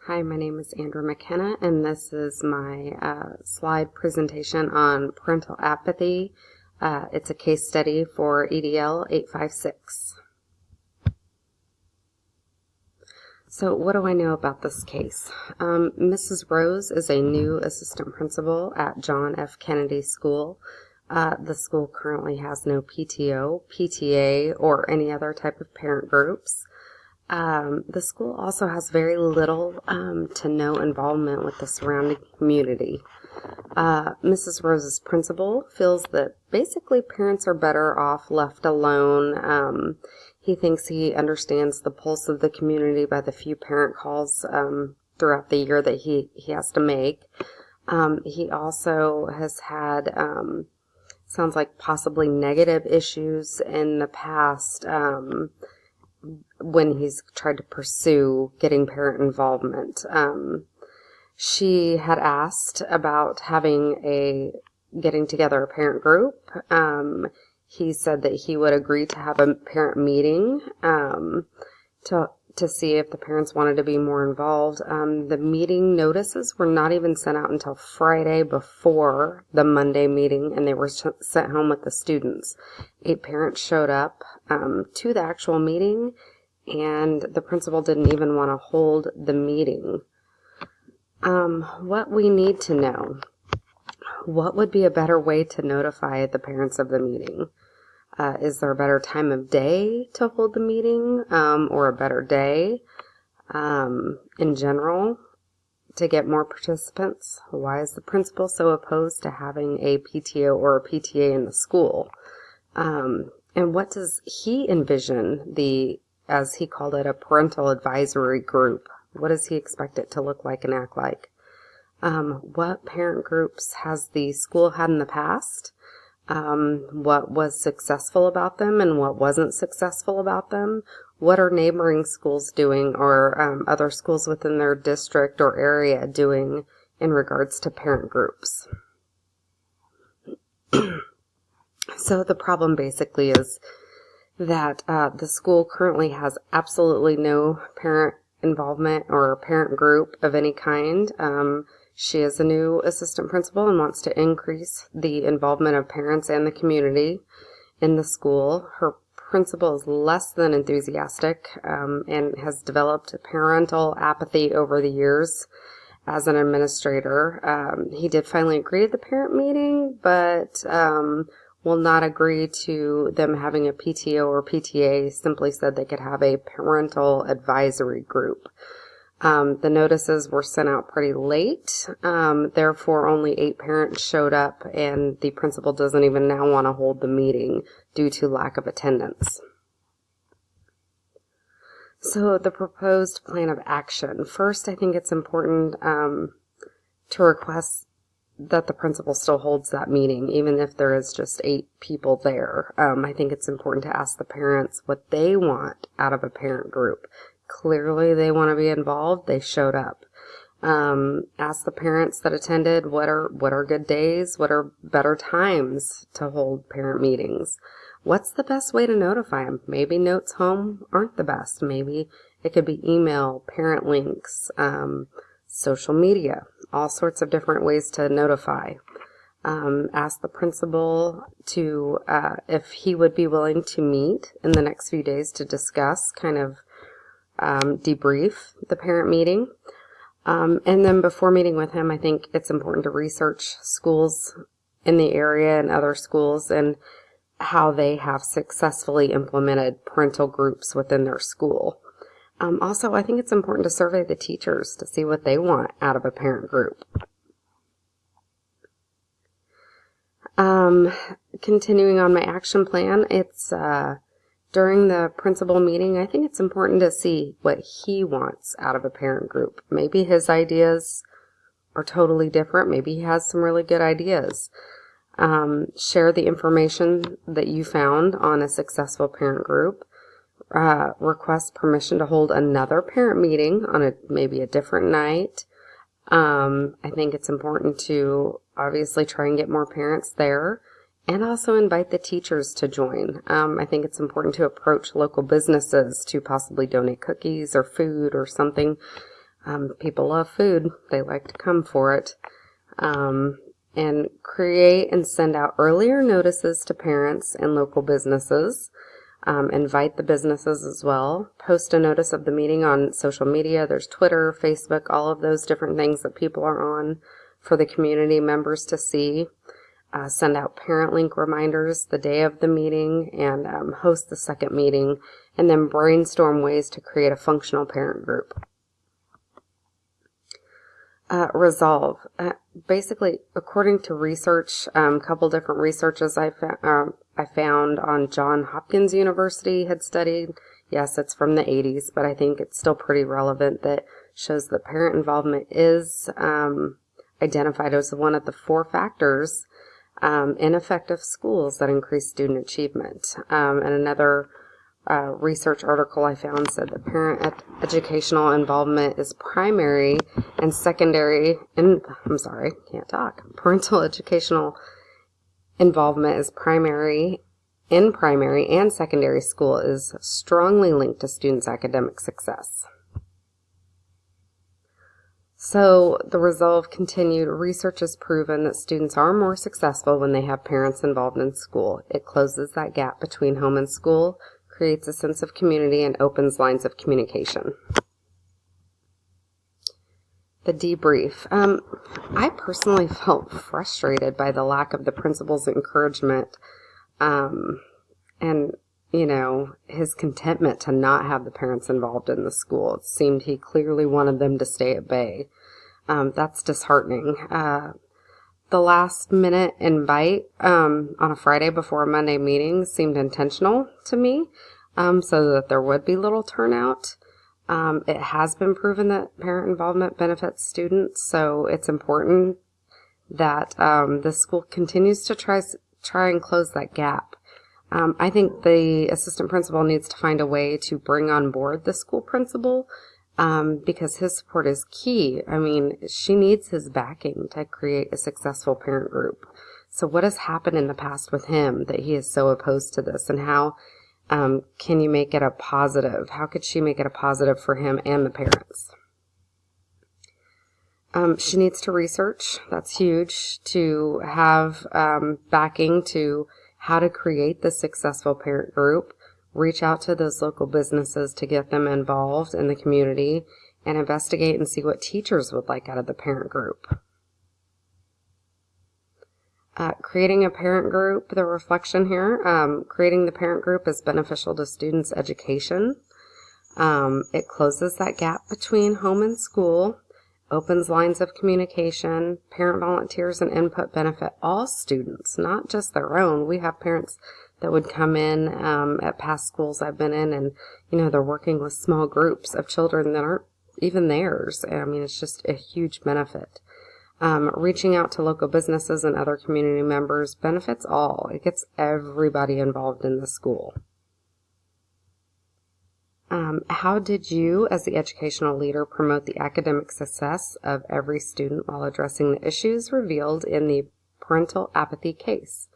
Hi, my name is Andrew McKenna, and this is my slide presentation on parental apathy. It's a case study for EDL 856. So what do I know about this case? Mrs. Rose is a new assistant principal at John F. Kennedy School. The school currently has no PTO, PTA, or any other type of parent groups. The school also has very little to no involvement with the surrounding community. Mrs. Rose's principal feels that basically parents are better off left alone. He thinks he understands the pulse of the community by the few parent calls throughout the year that he has to make. He also has had, sounds like possibly negative issues in the past when he's tried to pursue getting parent involvement. She had asked about getting together a parent group. He said that he would agree to have a parent meeting to see if the parents wanted to be more involved. The meeting notices were not even sent out until Friday before the Monday meeting, and they were sent home with the students. 8 parents showed up to the actual meeting, and the principal didn't even want to hold the meeting. What we need to know: what would be a better way to notify the parents of the meeting? Is there a better time of day to hold the meeting, or a better day in general to get more participants? Why is the principal so opposed to having a PTO or a PTA in the school? And what does he envision as he called it, a parental advisory group? What does he expect it to look like and act like? What parent groups has the school had in the past? What was successful about them and what wasn't successful about them? What are neighboring schools doing, or other schools within their district or area doing in regards to parent groups? So the problem basically is that the school currently has absolutely no parent involvement or parent group of any kind. She is a new assistant principal and wants to increase the involvement of parents and the community in the school. Her principal is less than enthusiastic and has developed parental apathy over the years as an administrator. He did finally agree to the parent meeting, but will not agree to them having a PTO or PTA, simply said they could have a parental advisory group. The notices were sent out pretty late, therefore only 8 parents showed up, and the principal doesn't even now want to hold the meeting due to lack of attendance. So the proposed plan of action. First, I think it's important to request that the principal still holds that meeting, even if there is just 8 people there. I think it's important to ask the parents what they want out of a parent group. Clearly they want to be involved. They showed up. Ask the parents that attended what are good days, what are better times to hold parent meetings. What's the best way to notify them? Maybe notes home aren't the best. Maybe it could be email, parent links, social media, all sorts of different ways to notify. Ask the principal if he would be willing to meet in the next few days to discuss, kind of debrief the parent meeting. And then before meeting with him, I think it's important to research schools in the area and other schools and how they have successfully implemented parental groups within their school. Also, I think it's important to survey the teachers to see what they want out of a parent group. Continuing on my action plan, it's during the principal meeting, I think it's important to see what he wants out of a parent group. Maybe his ideas are totally different. Maybe he has some really good ideas. Share the information that you found on a successful parent group. Request permission to hold another parent meeting on maybe a different night. I think it's important to obviously try and get more parents there, and also invite the teachers to join. I think it's important to approach local businesses to possibly donate cookies or food or something People love food. They like to come for it. And create and send out earlier notices to parents and local businesses. Invite the businesses as well. Post a notice of the meeting on social media. There's Twitter, Facebook, all of those different things that people are on for the community members to see. Send out parent link reminders the day of the meeting and host the second meeting, and then brainstorm ways to create a functional parent group. Resolve. Basically, according to research, a couple different researches I found on Johns Hopkins University had studied. Yes, it's from the 80s, but I think it's still pretty relevant, that shows that parent involvement is identified as one of the 4 factors in effective schools that increase student achievement. And another research article I found said that parent educational involvement is primary and secondary, parental educational involvement is primary and secondary school is strongly linked to students' academic success. So the resolve continued. Research has proven that students are more successful when they have parents involved in school. It closes that gap between home and school, creates a sense of community, and opens lines of communication. The debrief. I personally felt frustrated by the lack of the principal's encouragement and, his contentment to not have the parents involved in the school. It seemed he clearly wanted them to stay at bay. That's disheartening. The last minute invite on a Friday before a Monday meeting seemed intentional to me, so that there would be little turnout. It has been proven that parent involvement benefits students, so it's important that the school continues to try and close that gap. I think the assistant principal needs to find a way to bring on board the school principal, because his support is key. I mean, she needs his backing to create a successful parent group. So what has happened in the past with him that he is so opposed to this, and how can you make it a positive? How could she make it a positive for him and the parents? She needs to research. That's huge, to have backing to how to create the successful parent group. Reach out to those local businesses to get them involved in the community, and investigate and see what teachers would like out of the parent group. Creating a parent group, the reflection here, creating the parent group is beneficial to students' education. It closes that gap between home and school, opens lines of communication. Parent volunteers and input benefit all students, not just their own. We have parents that would come in at past schools I've been in, and they're working with small groups of children that aren't even theirs. I mean, it's just a huge benefit. Reaching out to local businesses and other community members benefits all. It gets everybody involved in the school. How did you, as the educational leader, promote the academic success of every student while addressing the issues revealed in the parental apathy case?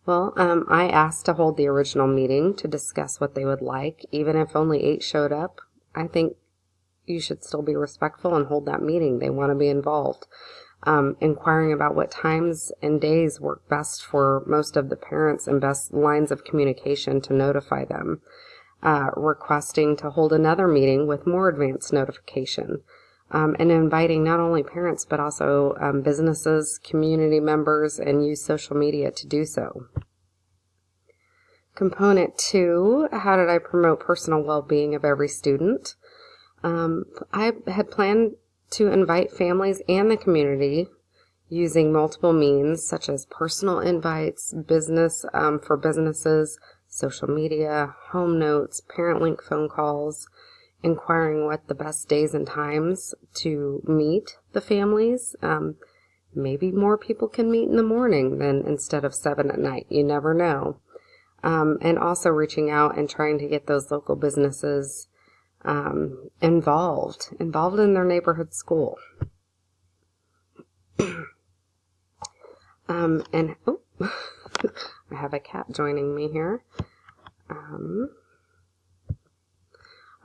Well, I asked to hold the original meeting to discuss what they would like. Even if only 8 showed up, I think you should still be respectful and hold that meeting. They want to be involved. Inquiring about what times and days work best for most of the parents and best lines of communication to notify them. Requesting to hold another meeting with more advanced notification. And inviting not only parents but also businesses, community members, and use social media to do so. Component 2, how did I promote personal well-being of every student? I had planned to invite families and the community using multiple means, such as personal invites, business for businesses, social media, home notes, parent link phone calls, inquiring what the best days and times to meet the families. Maybe more people can meet in the morning than instead of 7 at night. You never know. And also reaching out and trying to get those local businesses involved in their neighborhood school. I have a cat joining me here.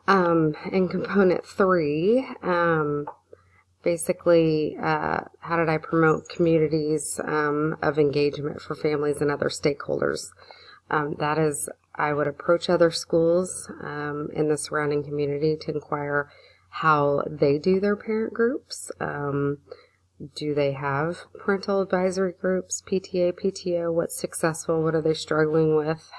In component 3, basically, how did I promote communities of engagement for families and other stakeholders? That is, I would approach other schools in the surrounding community to inquire how they do their parent groups. Do they have parental advisory groups, PTA, PTO? What's successful? What are they struggling with?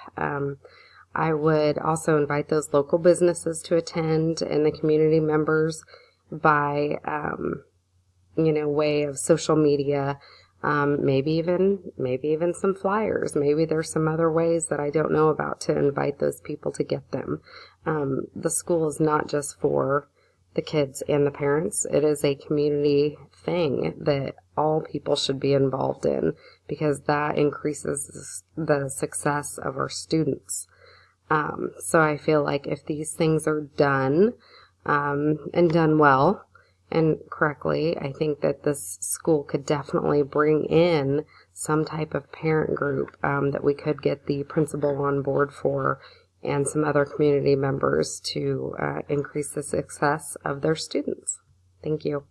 I would also invite those local businesses to attend and the community members by, way of social media, maybe even some flyers. Maybe there's some other ways that I don't know about to invite those people to get them. The school is not just for the kids and the parents. It is a community thing that all people should be involved in because that increases the success of our students. So I feel like if these things are done, and done well and correctly, I think that this school could definitely bring in some type of parent group, that we could get the principal on board for and some other community members to increase the success of their students. Thank you.